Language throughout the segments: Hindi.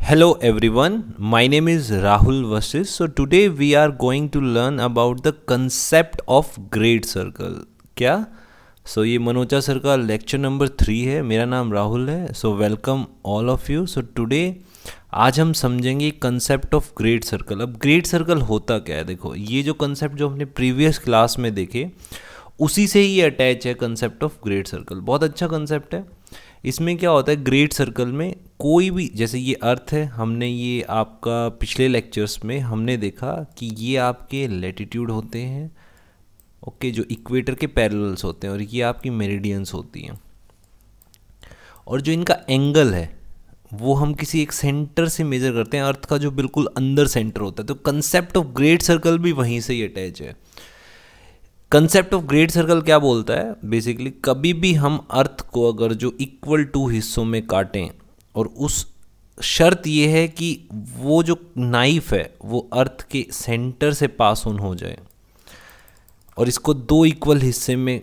Hello everyone, my name is Rahul Vasis. So today we are going to learn about the concept of great circle. क्या? ये मनोजा सर का लेक्चर नंबर 3 है. मेरा नाम राहुल है. Welcome all of you. Today आज हम समझेंगे कंसेप्ट ऑफ ग्रेट सर्कल. अब ग्रेट सर्कल होता क्या है? देखो, ये जो कंसेप्ट जो हमने प्रीवियस क्लास में देखे उसी से ही अटैच है कंसेप्ट ऑफ ग्रेट सर्कल. बहुत अच्छा कंसेप्ट है. इसमें क्या होता है, ग्रेट सर्कल में कोई भी, जैसे ये अर्थ है, हमने ये आपका पिछले लेक्चर्स में हमने देखा कि ये आपके लैटिट्यूड होते हैं, ओके, जो इक्वेटर के पैरेलल्स होते हैं, और ये आपकी मेरिडियंस होती हैं. और जो इनका एंगल है वो हम किसी एक सेंटर से मेजर करते हैं, अर्थ का जो बिल्कुल अंदर सेंटर होता है. तो कंसेप्ट ऑफ ग्रेट सर्कल भी वहीं से ही अटैच है. कंसेप्ट ऑफ ग्रेट सर्कल क्या बोलता है? बेसिकली कभी भी हम अर्थ को अगर जो इक्वल टू हिस्सों में काटें, और उस शर्त ये है कि वो जो नाइफ है वो अर्थ के सेंटर से पास ऑन हो जाए, और इसको दो इक्वल हिस्से में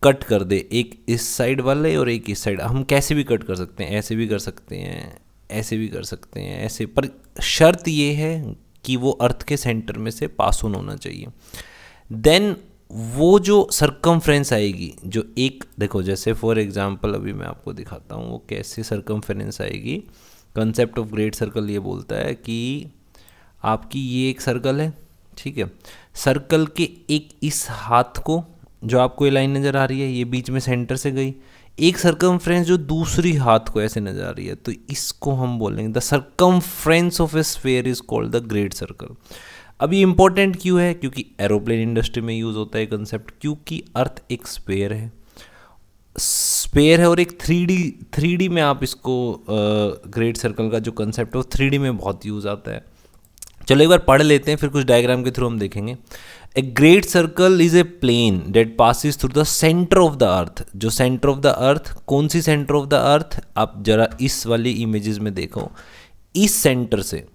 कट कर दे, एक इस साइड वाले और एक इस साइड. हम कैसे भी कट कर सकते हैं, ऐसे भी कर सकते हैं, ऐसे भी कर सकते हैं, ऐसे, पर शर्त ये है कि वो अर्थ के सेंटर में से पास ऑन होना चाहिए. देन वो जो सरकमफ्रेंस आएगी, जो एक, देखो जैसे फॉर एग्जांपल अभी मैं आपको दिखाता हूँ वो कैसे सरकमफ्रेंस आएगी. कंसेप्ट ऑफ ग्रेट सर्कल ये बोलता है कि आपकी ये एक सर्कल है, ठीक है. सर्कल के एक इस हाथ को, जो आपको ये लाइन नज़र आ रही है, ये बीच में सेंटर से गई, एक सरकमफ्रेंस जो दूसरी हाथ को ऐसे नज़र आ रही है, तो इसको हम बोलेंगे the circumference of A sphere is called the great circle. अब ये इंपॉर्टेंट क्यों है? क्योंकि एरोप्लेन इंडस्ट्री में यूज़ होता है कंसेप्ट, क्योंकि अर्थ एक स्फीयर है और एक 3D में आप इसको ग्रेट सर्कल का जो कंसेप्ट है वो 3D में बहुत यूज़ आता है. चलो एक बार पढ़ लेते हैं, फिर कुछ डायग्राम के थ्रू हम देखेंगे. A great circle is a plane that passes through the centre of the earth. जो सेंटर ऑफ द अर्थ, कौन सी सेंटर ऑफ द अर्थ? आप जरा इस वाली इमेजेस में देखो, इस सेंटर से,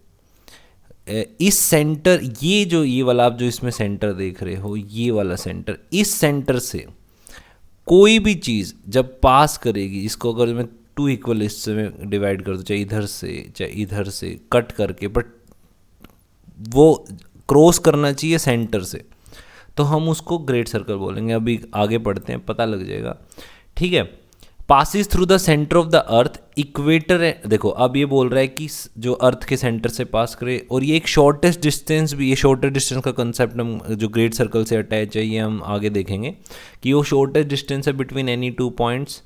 इस सेंटर, ये वाला आप जो इसमें सेंटर देख रहे हो, ये वाला सेंटर, इस सेंटर से कोई भी चीज़ जब पास करेगी, इसको अगर मैं 2 इक्वल हिस्से में डिवाइड कर दूँ, चाहे इधर से कट करके, बट वो क्रॉस करना चाहिए सेंटर से, तो हम उसको ग्रेट सर्कल बोलेंगे. अभी आगे पढ़ते हैं, पता लग जाएगा, ठीक है. Passes through the centre of the earth, equator है. देखो अब ये बोल रहा है कि जो अर्थ के सेंटर से पास करे, और ये एक शॉर्टेस्ट डिस्टेंस भी, ये शॉर्टेस्ट डिस्टेंस का कंसेप्ट हम जो ग्रेट सर्कल से अटैच है, ये हम आगे देखेंगे कि वो शॉर्टेस्ट डिस्टेंस है बिटवीन एनी 2 पॉइंट्स,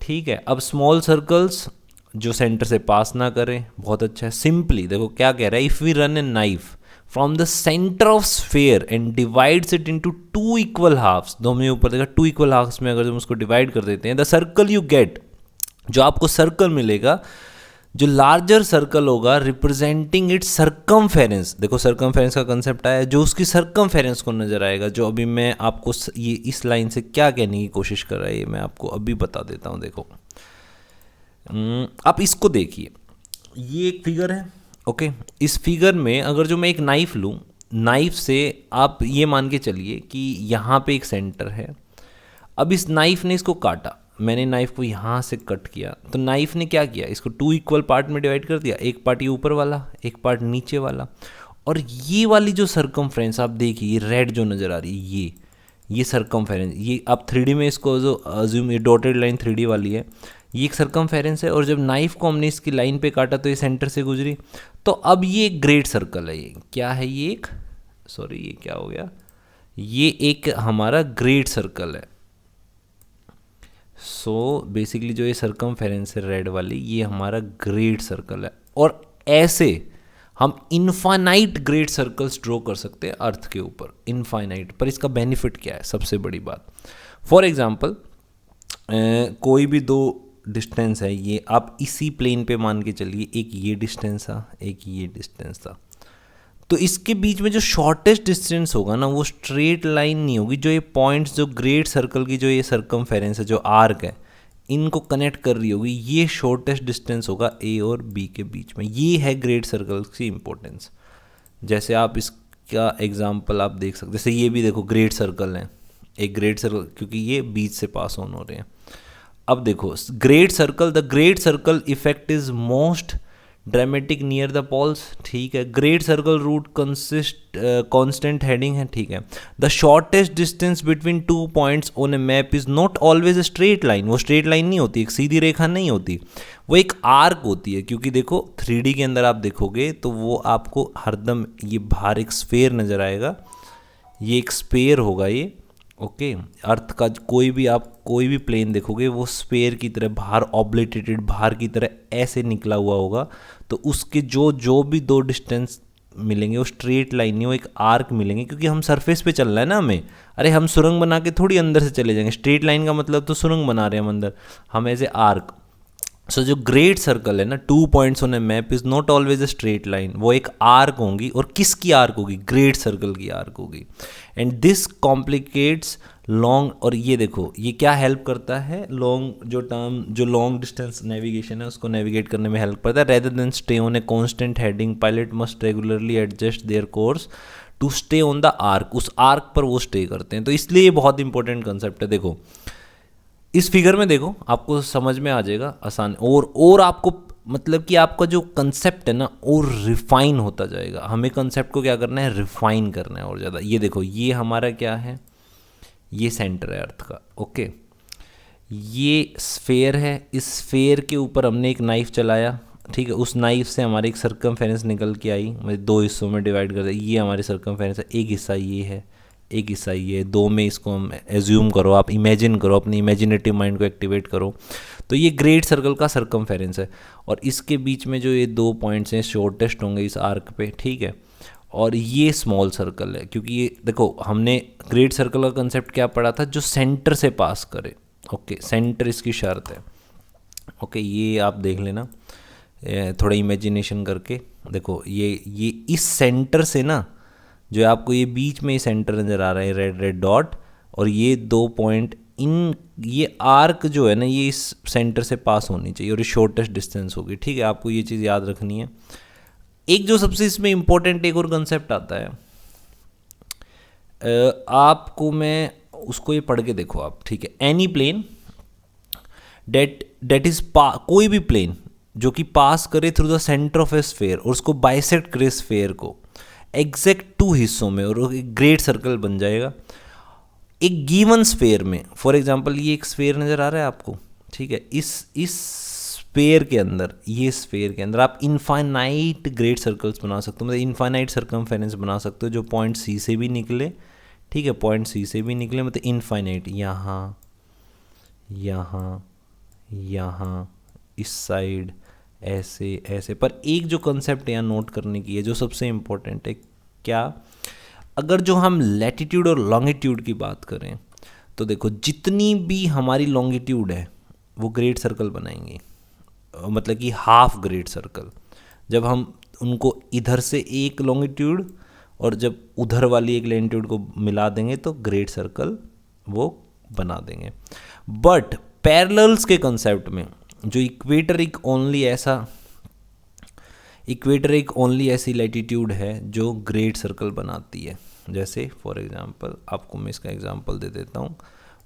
ठीक है. अब स्मॉल सर्कल्स जो सेंटर से पास ना करें, बहुत अच्छा है. सिंपली देखो क्या कह रहा है, if we run a knife from the centre of sphere and divides it into 2 equal halves, दो में ऊपर देखा 2 इक्वल हाफ्स में अगर हम उसको डिवाइड कर देते हैं, द सर्कल यू गेट, जो आपको सर्कल मिलेगा, जो लार्जर सर्कल होगा, रिप्रेजेंटिंग इट्स सरकमफेरेंस. देखो सरकमफेरेंस का कंसेप्ट आया, जो उसकी सरकमफेरेंस को नजर आएगा, जो अभी मैं आपको ये इस लाइन से क्या कहने की कोशिश कर रहा है, ये मैं आपको अभी बता देता हूँ. देखो आप इसको देखिए, ये एक फिगर है, ओके. इस फिगर में अगर जो मैं एक नाइफ लूँ, नाइफ से आप ये मान के चलिए कि यहाँ पे एक सेंटर है. अब इस नाइफ ने इसको काटा, मैंने नाइफ को यहाँ से कट किया, तो नाइफ ने क्या किया, इसको 2 इक्वल पार्ट में डिवाइड कर दिया. एक पार्ट ये ऊपर वाला, एक पार्ट नीचे वाला, और ये वाली जो सरकमफ्रेंस आप देखिए, ये रेड जो नज़र आ रही है, ये सरकमफ्रेंस, ये आप 3D में इसको जो अज्यूम, ये डॉटेड लाइन 3D वाली है, ये एक सरकमफेरेंस है. और जब नाइफ को हमने इसकी लाइन पे काटा तो ये सेंटर से गुजरी, तो अब ये एक ग्रेट सर्कल है. ये क्या है? ये एक, सॉरी ये क्या हो गया, ये एक हमारा ग्रेट सर्कल है. सो बेसिकली जो ये सरकमफेरेंस है रेड वाली, ये हमारा ग्रेट सर्कल है. और ऐसे हम इनफाइनाइट ग्रेट सर्कल्स ड्रॉ कर सकते हैं अर्थ के ऊपर, इनफाइनाइट. पर इसका बेनिफिट क्या है? सबसे बड़ी बात, फॉर एग्जाम्पल कोई भी 2 डिस्टेंस है, ये आप इसी प्लेन पे मान के चलिए, एक ये डिस्टेंस था, एक ये डिस्टेंस था, तो इसके बीच में जो शॉर्टेस्ट डिस्टेंस होगा ना, वो स्ट्रेट लाइन नहीं होगी. जो ये पॉइंट्स, जो ग्रेट सर्कल की जो ये सरकमफेरेंस है, जो आर्क है, इनको कनेक्ट कर रही होगी, ये शॉर्टेस्ट डिस्टेंस होगा ए और बी के बीच में. ये है ग्रेट सर्कल की इंपॉर्टेंस. जैसे आप इसका एग्जाम्पल आप देख सकते, जैसे ये भी देखो ग्रेट सर्कल है, एक ग्रेट सर्कल, क्योंकि ये बीच से पास ऑन हो रहे हैं. अब देखो great circle, the great circle effect is most dramatic near the poles, ठीक है। Great circle route constant heading है, ठीक है। The shortest distance between 2 points on a map is not always a straight line, वो स्ट्रेट लाइन नहीं होती, एक सीधी रेखा नहीं होती, वो एक आर्क होती है। क्योंकि देखो 3D के अंदर आप देखोगे तो वो आपको हरदम ये बाहर एक स्फेयर नज़र आएगा, ये एक स्फेयर होगा ये, ओके। अर्थ का कोई भी प्लेन देखोगे वो स्फेयर की तरह बाहर ऑब्लिटेटेड, बाहर की तरह ऐसे निकला हुआ होगा। तो उसके जो भी दो डिस्टेंस मिलेंगे वो स्ट्रेट लाइन नहीं, वो एक आर्क मिलेंगे, क्योंकि हम सरफेस पे चल रहा है ना हमें। अरे हम सुरंग बना के थोड़ी अंदर से चले जाएंगे, स्ट्रेट लाइन का मतलब तो सुरंग बना रहे हैं हम अंदर, हम एज ए आर्क। सो जो ग्रेट सर्कल है ना, 2 points on a map is not always a straight line, वो एक आर्क होंगी। और किसकी आर्क होगी? ग्रेट सर्कल की आर्क होगी। एंड दिस कॉम्प्लिकेट्स लॉन्ग, और ये देखो ये क्या हेल्प करता है, जो लॉन्ग डिस्टेंस नेविगेशन है उसको नेविगेट करने में हेल्प करता है। Rather than stay on a constant heading, pilot must regularly adjust their course to stay on the arc, उस आर्क पर वो स्टे करते हैं। तो इसलिए ये बहुत इंपॉर्टेंट कंसेप्ट है। देखो इस फिगर में देखो, आपको समझ में आ जाएगा आसान, और आपको मतलब कि आपका जो कंसेप्ट है ना और रिफाइन होता जाएगा। हमें कंसेप्ट को क्या करना है? रिफाइन करना है और ज़्यादा। ये देखो ये हमारा क्या है, ये सेंटर है अर्थ का, ओके। ये स्फेयर है, इस स्फेयर के ऊपर हमने एक नाइफ चलाया, ठीक है। उस नाइफ से हमारी एक सर्कमफेरेंस निकल के आई, मतलब 2 हिस्सों में डिवाइड कर दिया। ये हमारी सर्कमफेरेंस है, एक हिस्सा ये है, एक हिस्सा ये, 2 में इसको हम एज्यूम करो, आप इमेजिन करो, अपनी इमेजिनेटिव माइंड को एक्टिवेट करो। तो ये ग्रेट सर्कल का सर्कमफेरेंस है, और इसके बीच में जो ये 2 पॉइंट्स हैं शॉर्टेस्ट होंगे इस आर्क पे, ठीक है। और ये स्मॉल सर्कल है, क्योंकि ये देखो हमने ग्रेट सर्कल का कंसेप्ट क्या पढ़ा था, जो सेंटर से पास करे, ओके। सेंटर इसकी शर्त है, ओके। ये आप देख लेना थोड़ा इमेजिनेशन करके। देखो ये इस सेंटर से ना, जो आपको ये बीच में सेंटर नज़र आ रहा है रेड रेड डॉट, और ये 2 पॉइंट, ये आर्क जो है ना ये इस सेंटर से पास होनी चाहिए, और ये शॉर्टेस्ट डिस्टेंस होगी, ठीक है। आपको ये चीज़ याद रखनी है। एक जो सबसे इसमें इम्पोर्टेंट एक और कंसेप्ट आता है, आपको मैं उसको ये पढ़ के देखो आप, ठीक है। एनी प्लेन डेट इज कोई भी प्लेन जो कि पास करे through the centre of A sphere और उसको बाइसेक्ट करे स्फेयर को एग्जैक्ट 2 हिस्सों में, और एक ग्रेट सर्कल बन जाएगा एक गिवन स्फेयर में। फॉर एग्जांपल ये एक स्फेयर नज़र आ रहा है आपको, ठीक है। इस स्फेयर के अंदर, ये स्फेयर के अंदर आप इनफाइनाइट ग्रेट सर्कल्स बना सकते हो, मतलब इनफाइनाइट सर्कमफेरेंस बना सकते हो, जो पॉइंट सी से भी निकले, ठीक है। पॉइंट सी से भी निकले, मतलब इनफाइनाइट, यहाँ यहाँ यहाँ इस साइड ऐसे ऐसे। पर एक जो कंसेप्ट यहाँ नोट करने की है, जो सबसे इम्पोर्टेंट है, क्या, अगर जो हम लैटिट्यूड और लॉन्गिट्यूड की बात करें तो देखो जितनी भी हमारी लॉन्गिट्यूड है वो ग्रेट सर्कल बनाएंगी, मतलब कि हाफ ग्रेट सर्कल। जब हम उनको इधर से एक लॉन्गिट्यूड और जब उधर वाली एक लैटिट्यूड को मिला देंगे तो ग्रेट सर्कल वो बना देंगे। बट पैरेलल्स के कंसेप्ट में जो इक्वेटर एक ओनली ऐसी लैटिट्यूड है जो ग्रेट सर्कल बनाती है। जैसे फॉर एग्जांपल आपको मैं इसका एग्जांपल दे देता हूँ,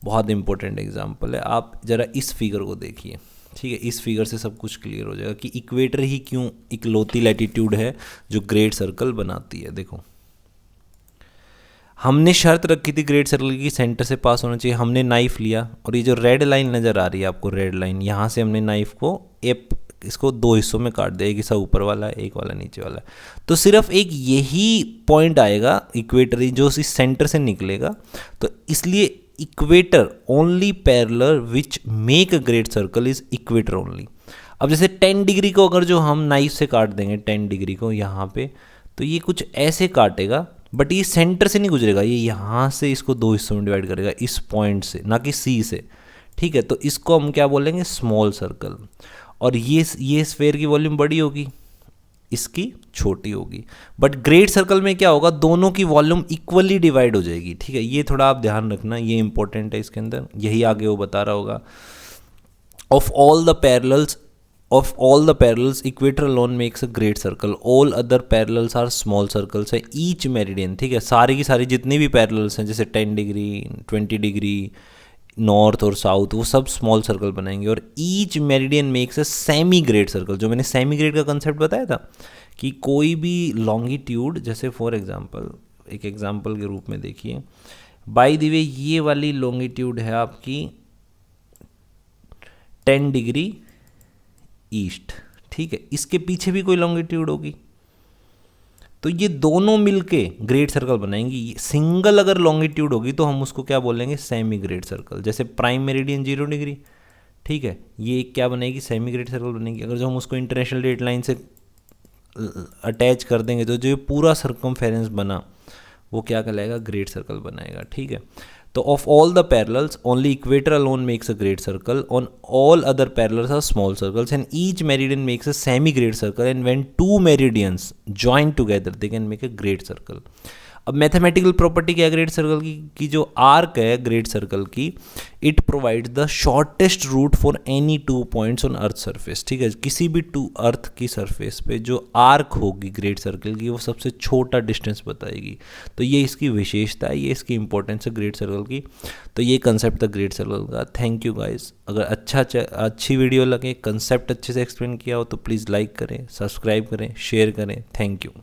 बहुत इंपॉर्टेंट एग्जांपल है। आप ज़रा इस फिगर को देखिए, ठीक है। इस फिगर से सब कुछ क्लियर हो जाएगा कि इक्वेटर ही क्यों इकलौती लैटिट्यूड है जो ग्रेट सर्कल बनाती है। देखो हमने शर्त रखी थी ग्रेट सर्कल की सेंटर से पास होना चाहिए, हमने नाइफ लिया, और ये जो रेड लाइन नज़र आ रही है आपको, रेड लाइन, यहाँ से हमने नाइफ को इसको 2 हिस्सों में काट दिया, एक हिस्सा ऊपर वाला है, एक वाला नीचे वाला है। तो सिर्फ एक यही पॉइंट आएगा इक्वेटरी जो इस सेंटर से निकलेगा। तो इसलिए equator only parallel which make a great circle is equator only. अब जैसे 10 डिग्री को अगर जो हम नाइफ से काट देंगे 10 डिग्री को यहाँ पे, तो ये कुछ ऐसे काटेगा, बट ये सेंटर से नहीं गुजरेगा, ये यहाँ से इसको 2 हिस्सों में डिवाइड करेगा, इस पॉइंट से, ना कि सी से, ठीक है। तो इसको हम क्या बोलेंगे? Small circle. और ये स्फेयर की वॉल्यूम बड़ी होगी, इसकी छोटी होगी। बट ग्रेट सर्कल में क्या होगा? दोनों की वॉल्यूम इक्वली डिवाइड हो जाएगी, ठीक है। ये थोड़ा आप ध्यान रखना, ये इंपॉर्टेंट है इसके अंदर, यही आगे वो बता रहा होगा। Of all the parallels equator alone makes a great circle, all other parallels are small circles है ईच मेरिडियन, ठीक है। सारी की सारी जितनी भी पैरेलल्स हैं, जैसे 10 डिग्री 20 डिग्री नॉर्थ और साउथ, वो सब स्मॉल सर्कल बनाएंगे। और each meridian makes a semi great circle. जो मैंने सेमी ग्रेड का कंसेप्ट बताया था कि कोई भी लॉन्गिट्यूड, जैसे फॉर एग्जांपल एक एग्जांपल के रूप में देखिए, बाय द वे ये वाली लॉन्गिट्यूड है आपकी 10 डिग्री ईस्ट, ठीक है, इसके पीछे भी कोई लॉन्गिट्यूड होगी, तो ये दोनों मिलके ग्रेड सर्कल बनाएंगी। सिंगल अगर लॉन्गिट्यूड होगी तो हम उसको क्या बोलेंगे, सेमी ग्रेड सर्कल। जैसे प्राइम मेरिडियन 0 डिग्री, ठीक है, ये क्या बनेगी, सेमी ग्रेड सर्कल बनेगी। अगर जो हम उसको इंटरनेशनल डेट लाइन से अटैच कर देंगे तो जो ये पूरा सर्कमफेरेंस बना वो क्या कहलाएगा, ग्रेड सर्कल बनाएगा, ठीक है। तो of all the parallels only equator alone makes a great circle, on all other parallels are small circles and each meridian makes a semi great circle and when two meridians join together they can make a great circle. अब मैथमेटिकल प्रॉपर्टी क्या है ग्रेड सर्कल की जो आर्क है ग्रेड सर्कल की, it provides the shortest route for any 2 points on earth surface, ठीक है। किसी भी अर्थ की सरफेस पे जो आर्क होगी ग्रेड सर्कल की वो सबसे छोटा डिस्टेंस बताएगी। तो ये इसकी विशेषता है, ये इसकी इंपॉर्टेंस है ग्रेड सर्कल की। तो ये कंसेप्ट था ग्रेड सर्कल का। Thank you guys. अगर अच्छी वीडियो लगे, कंसेप्ट अच्छे से एक्सप्लेन किया हो तो प्लीज़ लाइक करें, सब्सक्राइब करें, शेयर करें। Thank you.